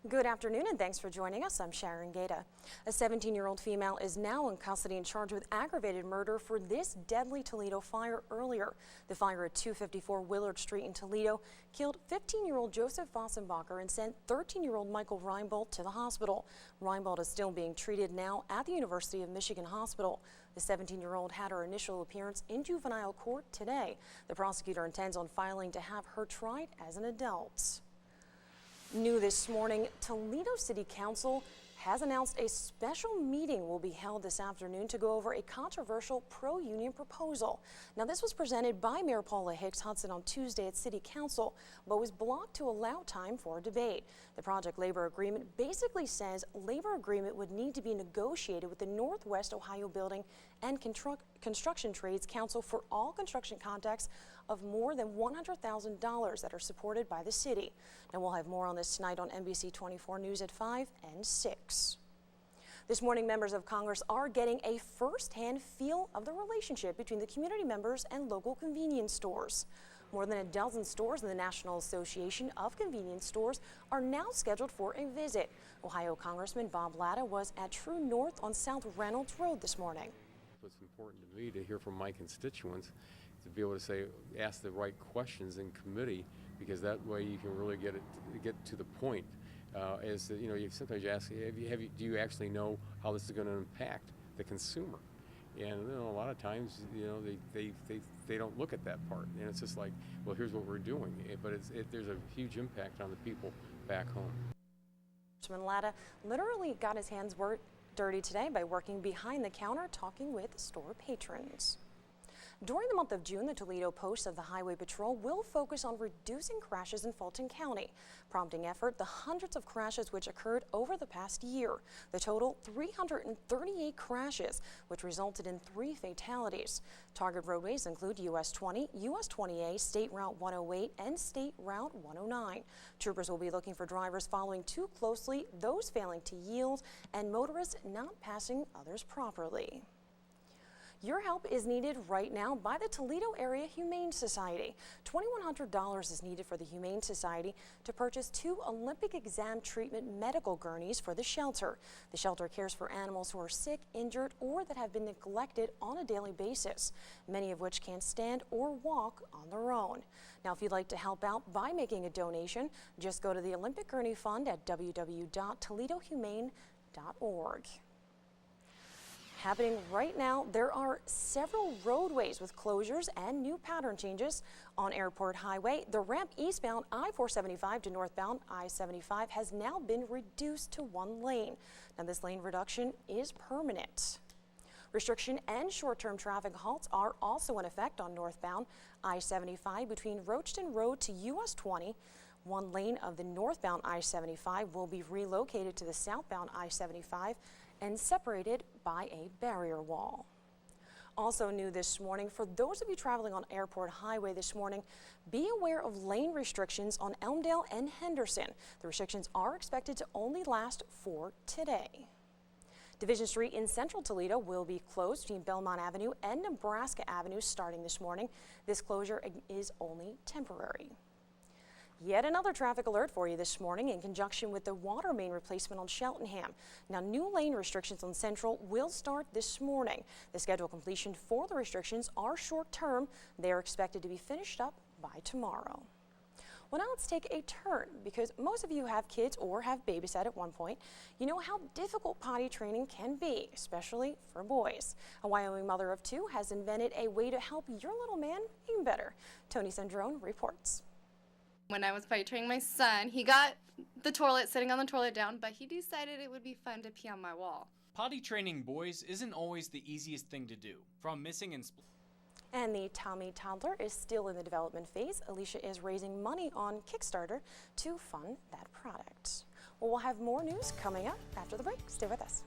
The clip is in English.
Good afternoon and thanks for joining us. I'm Sharon Gaeta. A 17-year-old female is now in custody and charged with aggravated murder for this deadly Toledo fire earlier. The fire at 254 Willard Street in Toledo killed 15-year-old Joseph Vossenbacher and sent 13-year-old Michael Reinbold to the hospital. Reinbold is still being treated now at the University of Michigan Hospital. The 17-year-old had her initial appearance in juvenile court today. The prosecutor intends on filing to have her tried as an adult. New this morning, Toledo City Council has announced a special meeting will be held this afternoon to go over a controversial pro-union proposal. Now, this was presented by Mayor Paula Hicks Hudson on Tuesday at City Council, but was blocked to allow time for debate. The project labor agreement basically says labor agreement would need to be negotiated with the Northwest Ohio Building and Construction Trades Council for all construction contracts of more than $100,000 that are supported by the city. Now, we'll have more on this tonight on NBC 24 News at 5 and 6. This morning, members of Congress are getting a first-hand feel of the relationship between the community members and local convenience stores. More than a dozen stores in the National Association of Convenience Stores are now scheduled for a visit. Ohio Congressman Bob Latta was at True North on South Reynolds Road this morning. What's important to me to hear from my constituents, to be able to ask the right questions in committee, because that way you can really get to the point. You sometimes ask, do you actually know how this is going to impact the consumer? And a lot of times, they don't look at that part, and it's just like, well, here's what we're doing, but there's a huge impact on the people back home. Congressman Latta literally got his hands dirty today by working behind the counter, talking with store patrons. During the month of June, the Toledo Post of the Highway Patrol will focus on reducing crashes in Fulton County, prompting effort the hundreds of crashes which occurred over the past year. The total 338 crashes, which resulted in 3 fatalities. Target roadways include US 20, US 20A, State Route 108, and State Route 109. Troopers will be looking for drivers following too closely, those failing to yield, and motorists not passing others properly. Your help is needed right now by the Toledo Area Humane Society. $2,100 is needed for the Humane Society to purchase 2 Olympic exam treatment medical gurneys for the shelter. The shelter cares for animals who are sick, injured, or that have been neglected on a daily basis, many of which can't stand or walk on their own. Now, if you'd like to help out by making a donation, just go to the Olympic Gurney Fund at www.toledohumane.org. Happening right now, there are several roadways with closures and new pattern changes. On Airport Highway, the ramp eastbound I-475 to northbound I-75 has now been reduced to 1 lane. Now, this lane reduction is permanent. Restriction and short-term traffic halts are also in effect on northbound I-75 between Roachton Road to US 20. 1 lane of the northbound I-75 will be relocated to the southbound I-75 and separated by a barrier wall. Also new this morning, for those of you traveling on Airport Highway this morning, be aware of lane restrictions on Elmdale and Henderson. The restrictions are expected to only last for today. Division Street in central Toledo will be closed between Belmont Avenue and Nebraska Avenue starting this morning. This closure is only temporary. Yet another traffic alert for you this morning in conjunction with the water main replacement on Cheltenham. Now, new lane restrictions on Central will start this morning. The scheduled completion for the restrictions are short term. They are expected to be finished up by tomorrow. Well, now let's take a turn, because most of you have kids or have babysat at one point. You know how difficult potty training can be, especially for boys. A Wyoming mother of 2 has invented a way to help your little man even better. Tony Sandrone reports. When I was potty training my son, he got the toilet, sitting on the toilet down, but he decided it would be fun to pee on my wall. Potty training boys isn't always the easiest thing to do. From missing and And the Tommy toddler is still in the development phase. Alicia is raising money on Kickstarter to fund that product. Well, we'll have more news coming up after the break. Stay with us.